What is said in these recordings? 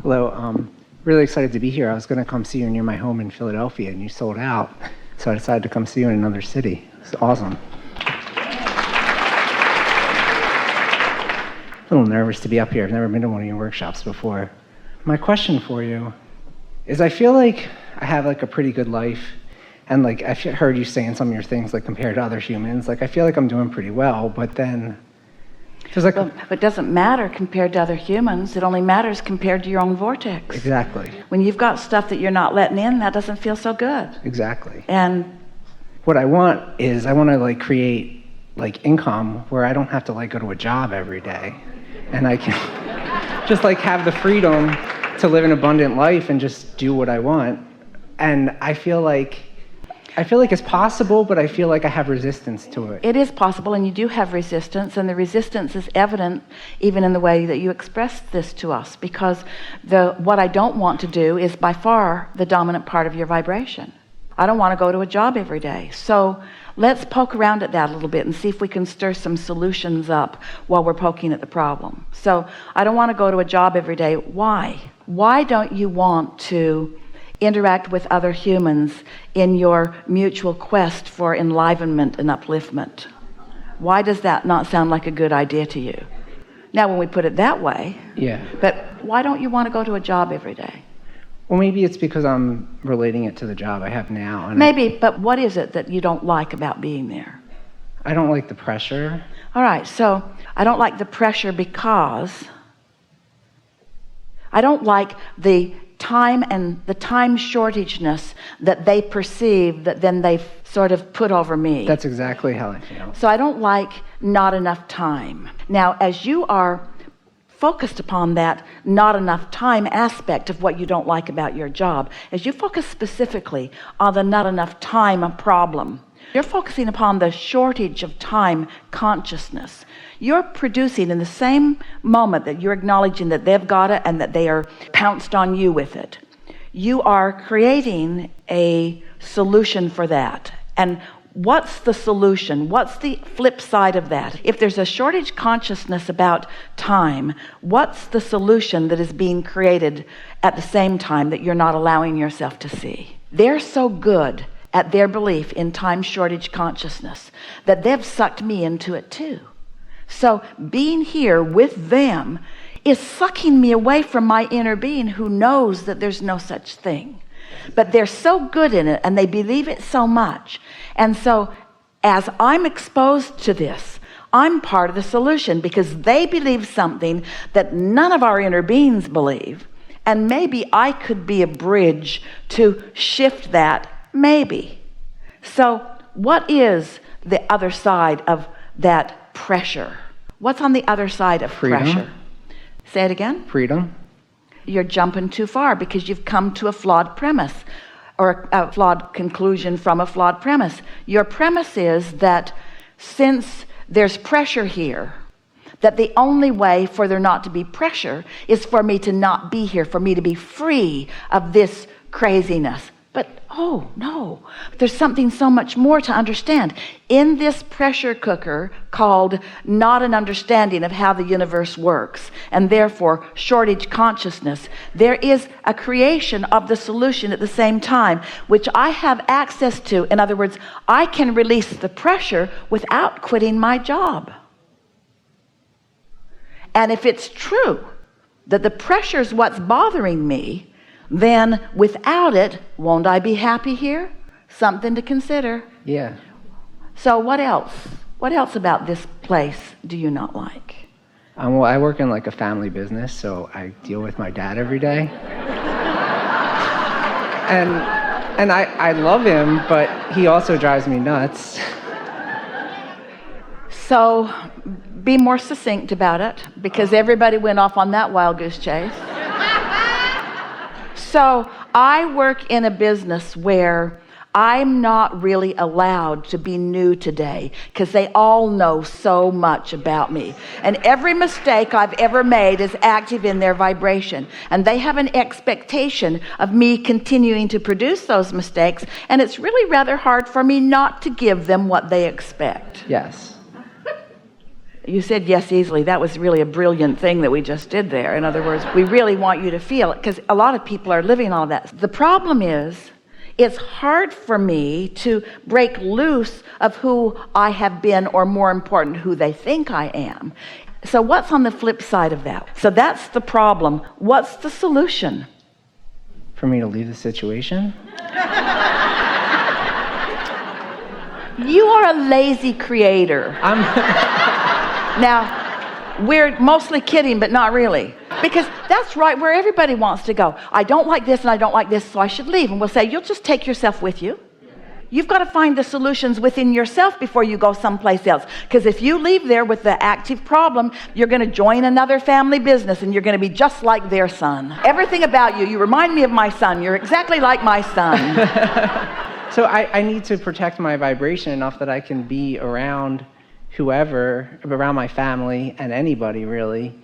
Hello. Really excited to be here. I was going to come see you near my home in Philadelphia, and you sold out. So I decided to come see you in another city. It's awesome. A little nervous to be up here. I've never been to one of your workshops before. My question for you is, I feel like I have like a pretty good life, and like I've heard you saying some of your things like compared to other humans. Like I feel like I'm doing pretty well, but then there's like it doesn't matter compared to other humans. It only matters compared to your own vortex. Exactly. When you've got stuff that you're not letting in, that doesn't feel so good. Exactly. And what I want is I want to like create like income where I don't have to like go to a job every day, and I can just like have the freedom to live an abundant life and just do what I want. And I feel like it's possible, but I feel like I have resistance to it. it is possible, and you do have resistance, and the resistance is evident even in the way that you express this to us, because what I don't want to do is by far the dominant part of your vibration. I don't want to go to a job every day. So let's poke around at that a little bit and see if we can stir some solutions up while we're poking at the problem. So I don't want to go to a job every day. Why? Why don't you want to interact with other humans in your mutual quest for enlivenment and upliftment? Why does that not sound like a good idea to you? Now, when we put it that way, Yeah. but why don't you want to go to a job every day? Well, maybe it's because I'm relating it to the job I have now. And Maybe, but what is it that you don't like about being there? I don't like the pressure. All right, so I don't like the pressure because I don't like the time and the time shortageness that they perceive that then they sort of put over me. That's exactly how I feel. So I don't like not enough time. Now, as you are focused upon that not enough time aspect of what you don't like about your job, as you focus specifically on the not enough time problem, you're focusing upon the shortage of time consciousness. You're producing in the same moment that you're acknowledging that they've got it and that they are pounced on you with it. You are creating a solution for that. And what's the solution? What's the flip side of that? If there's a shortage consciousness about time, what's the solution that is being created at the same time that you're not allowing yourself to see? They're so good at their belief in time shortage consciousness that they've sucked me into it too. So being here with them is sucking me away from my inner being, who knows that there's no such thing. But they're so good in it and they believe it so much. And so as I'm exposed to this, I'm part of the solution, because they believe something that none of our inner beings believe. And maybe I could be a bridge to shift that, maybe. So what is the other side of that pressure? What's on the other side of pressure? Say it again. Freedom. You're jumping too far because you've come to a flawed premise, or a flawed conclusion from a flawed premise. Your premise is that since there's pressure here, that the only way for there not to be pressure is for me to not be here, for me to be free of this craziness. But oh no, there's something so much more to understand. In this pressure cooker called not an understanding of how the universe works, and therefore shortage consciousness, there is a creation of the solution at the same time, which I have access to. In other words, I can release the pressure without quitting my job. And if it's true that the pressure is what's bothering me, then without it, won't I be happy here? Something to consider. Yeah. So what else? What else about this place do you not like? Well, I work in like a family business, so I deal with my dad every day. and I love him, but he also drives me nuts. So be more succinct about it, because everybody went off on that wild goose chase. So I work in a business where I'm not really allowed to be new today, because they all know so much about me. And every mistake I've ever made is active in their vibration. And they have an expectation of me continuing to produce those mistakes. And it's really rather hard for me not to give them what they expect. Yes. You said yes easily. That was really a brilliant thing that we just did there. In other words, we really want you to feel it, because a lot of people are living all of that. The problem is, it's hard for me to break loose of who I have been, or more important, who they think I am. So what's on the flip side of that? So that's the problem. What's the solution? For me to leave the situation? You are a lazy creator. Now, we're mostly kidding, but not really. Because that's right where everybody wants to go. I don't like this and I don't like this, so I should leave. And we'll say, you'll just take yourself with you. You've got to find the solutions within yourself before you go someplace else. Because if you leave there with the active problem, you're going to join another family business and you're going to be just like their son. Everything about you remind me of my son. You're exactly like my son. So I need to protect my vibration enough that I can be around whoever, around my family and anybody, really.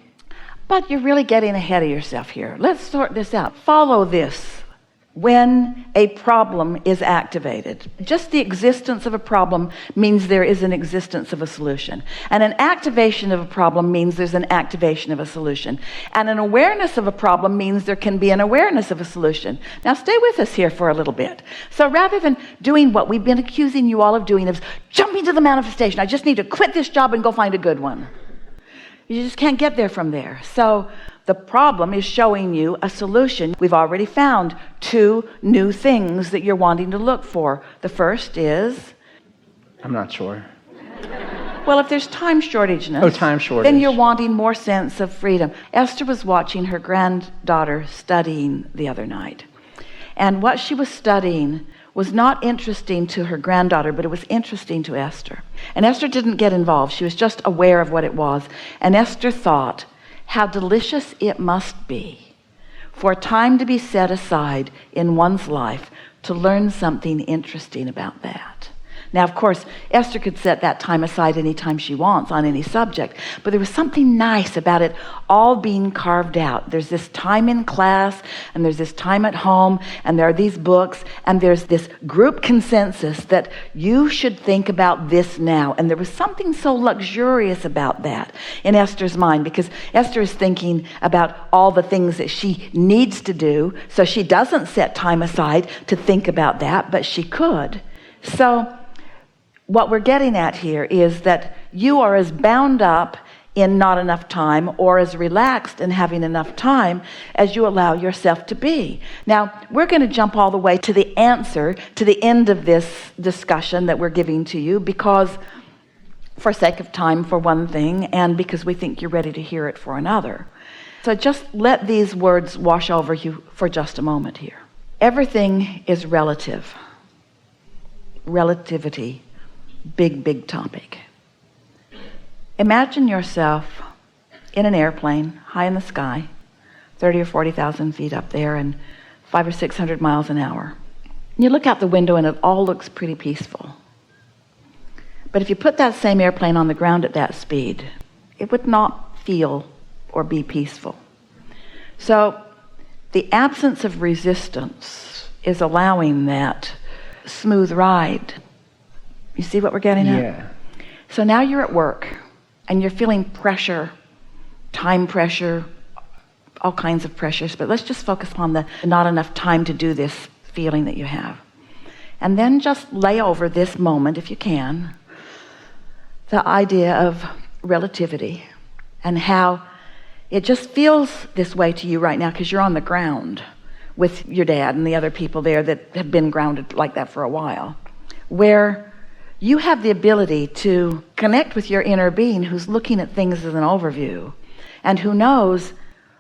But you're really getting ahead of yourself here. Let's sort this out. Follow this. When a problem is activated, just the existence of a problem means there is an existence of a solution. And an activation of a problem means there's an activation of a solution. And an awareness of a problem means there can be an awareness of a solution. Now stay with us here for a little bit. So rather than doing what we've been accusing you all of doing, of jumping to the manifestation, I just need to quit this job and go find a good one. You just can't get there from there. So the problem is showing you a solution. We've already found 2 new things that you're wanting to look for. The first is? I'm not sure. Well, if there's time shortageness, time shortage, then you're wanting more sense of freedom. Esther was watching her granddaughter studying the other night. And what she was studying was not interesting to her granddaughter, but it was interesting to Esther. And Esther didn't get involved. She was just aware of what it was. And Esther thought, how delicious it must be for time to be set aside in one's life to learn something interesting about that. Now, of course, Esther could set that time aside anytime she wants on any subject, but there was something nice about it all being carved out. There's this time in class, and there's this time at home, and there are these books, and there's this group consensus that you should think about this now. And there was something so luxurious about that in Esther's mind, because Esther is thinking about all the things that she needs to do, so she doesn't set time aside to think about that, but she could. So what we're getting at here is that you are as bound up in not enough time, or as relaxed in having enough time, as you allow yourself to be. Now, we're going to jump all the way to the answer, to the end of this discussion that we're giving to you, because for sake of time, for one thing, and because we think you're ready to hear it for another. So just let these words wash over you for just a moment here. Everything is relative. Relativity. Big topic. Imagine yourself in an airplane high in the sky, 30 or 40,000 feet up there, and 500 or 600 miles an hour. You look out the window and it all looks pretty peaceful. But if you put that same airplane on the ground at that speed, it would not feel or be peaceful. So the absence of resistance is allowing that smooth ride. You see what we're getting at? Yeah. So now you're at work and you're feeling pressure, time pressure, all kinds of pressures, but let's just focus on the not enough time to do this feeling that you have. And then just lay over this moment, if you can, the idea of relativity and how it just feels this way to you right now because you're on the ground with your dad and the other people there that have been grounded like that for a while, where you have the ability to connect with your inner being who's looking at things as an overview and who knows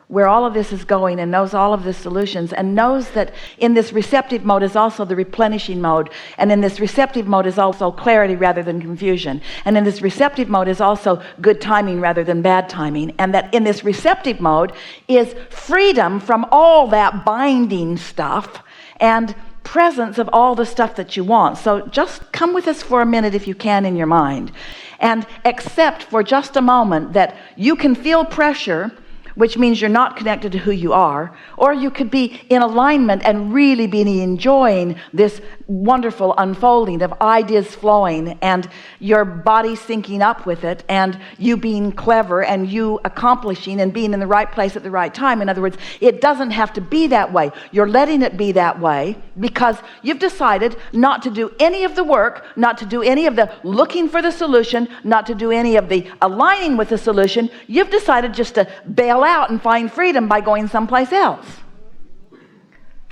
where all of this is going and knows all of the solutions and knows that in this receptive mode is also the replenishing mode, and in this receptive mode is also clarity rather than confusion, and in this receptive mode is also good timing rather than bad timing, and that in this receptive mode is freedom from all that binding stuff and presence of all the stuff that you want. So just come with us for a minute if you can in your mind and accept for just a moment that you can feel pressure which means you're not connected to who you are, or you could be in alignment and really be enjoying this wonderful unfolding of ideas flowing and your body syncing up with it and you being clever and you accomplishing and being in the right place at the right time. In other words, it doesn't have to be that way. You're letting it be that way because you've decided not to do any of the work, not to do any of the looking for the solution, not to do any of the aligning with the solution. You've decided just to bail out and find freedom by going someplace else.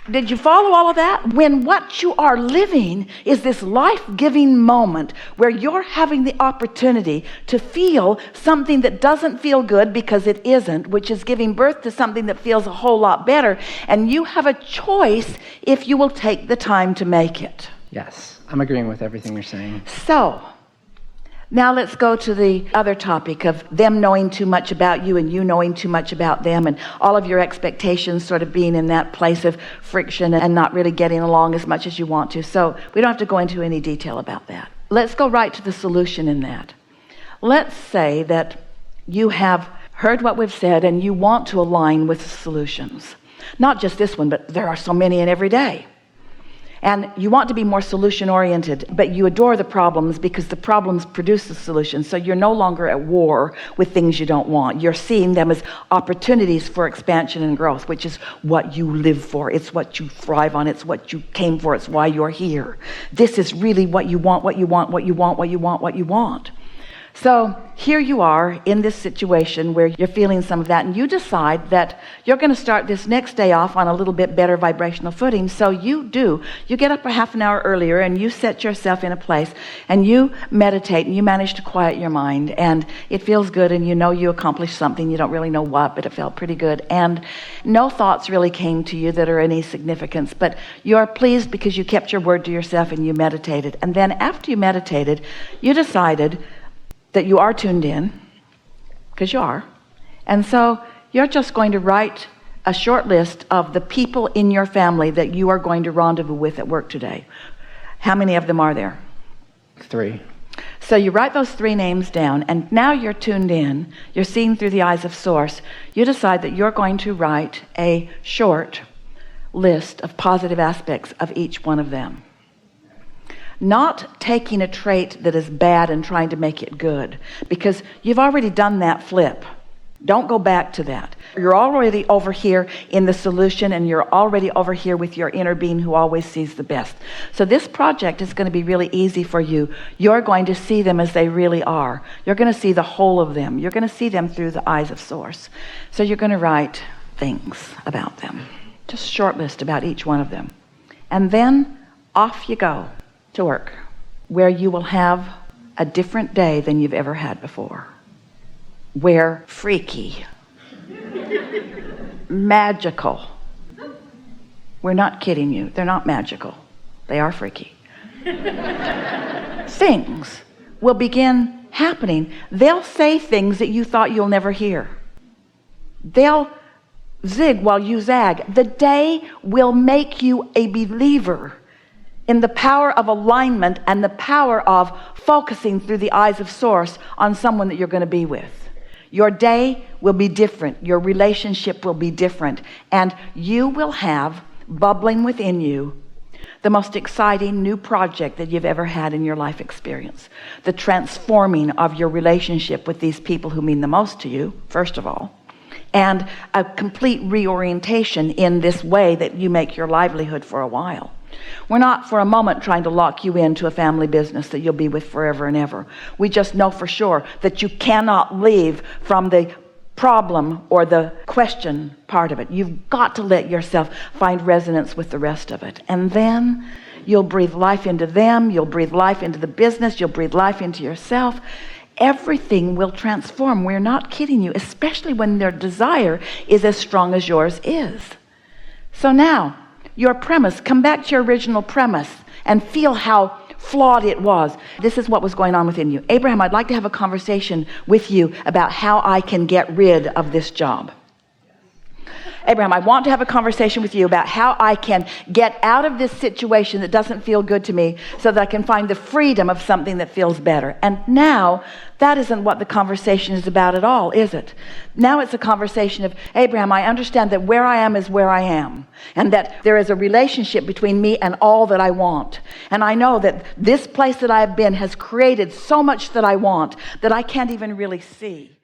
Did you follow all of that? When what you are living is this life-giving moment where you're having the opportunity to feel something that doesn't feel good because it isn't, which is giving birth to something that feels a whole lot better, and you have a choice if you will take the time to make it. Yes, I'm agreeing with everything you're saying. So, now let's go to the other topic of them knowing too much about you and you knowing too much about them and all of your expectations sort of being in that place of friction and not really getting along as much as you want to. So we don't have to go into any detail about that. Let's go right to the solution in that. Let's say that you have heard what we've said and you want to align with the solutions. Not just this one, but there are so many in every day. And you want to be more solution-oriented, but you adore the problems because the problems produce the solutions. So you're no longer at war with things you don't want. You're seeing them as opportunities for expansion and growth, which is what you live for. It's what you thrive on. It's what you came for. It's why you're here. This is really what you want, what you want, what you want, what you want, what you want. So here you are in this situation where you're feeling some of that, and you decide that you're going to start this next day off on a little bit better vibrational footing. So you get up a half an hour earlier and you set yourself in a place and you meditate and you manage to quiet your mind, and it feels good, and you know you accomplished something. You don't really know what, but it felt pretty good, and no thoughts really came to you that are any significance, but you're pleased because you kept your word to yourself and you meditated. And then after you meditated, you decided that you are tuned in, because you are, and so you're just going to write a short list of the people in your family that you are going to rendezvous with at work today. How many of them are there? 3. So you write those 3 names down, and now you're tuned in, you're seeing through the eyes of Source. You decide that you're going to write a short list of positive aspects of each one of them. Not taking a trait that is bad and trying to make it good, because you've already done that flip. Don't go back to that. You're already over here in the solution, and you're already over here with your inner being who always sees the best. So this project is going to be really easy for you. You're going to see them as they really are. You're going to see the whole of them. You're going to see them through the eyes of Source. So you're going to write things about them. Just a short list about each one of them. And then off you go to work, where you will have a different day than you've ever had before. Where freaky, magical, we're not kidding you, they're not magical, they are freaky, things will begin happening. They'll say things that you thought you'll never hear. They'll zig while you zag. The day will make you a believer in the power of alignment and the power of focusing through the eyes of Source on someone that you're going to be with. Your day will be different. Your relationship will be different. And you will have bubbling within you the most exciting new project that you've ever had in your life experience. The transforming of your relationship with these people who mean the most to you, first of all. And a complete reorientation in this way that you make your livelihood for a while. We're not for a moment trying to lock you into a family business that you'll be with forever and ever. We just know for sure that you cannot leave from the problem or the question part of it. You've got to let yourself find resonance with the rest of it. And then you'll breathe life into them. You'll breathe life into the business. You'll breathe life into yourself. Everything will transform. We're not kidding you, especially when their desire is as strong as yours is. So now, your premise, come back to your original premise and feel how flawed it was. This is what was going on within you. Abraham, I'd like to have a conversation with you about how I can get rid of this job. Abraham, I want to have a conversation with you about how I can get out of this situation that doesn't feel good to me so that I can find the freedom of something that feels better. And now, that isn't what the conversation is about at all, is it? Now it's a conversation of, Abraham, I understand that where I am is where I am, and that there is a relationship between me and all that I want. And I know that this place that I've been has created so much that I want that I can't even really see.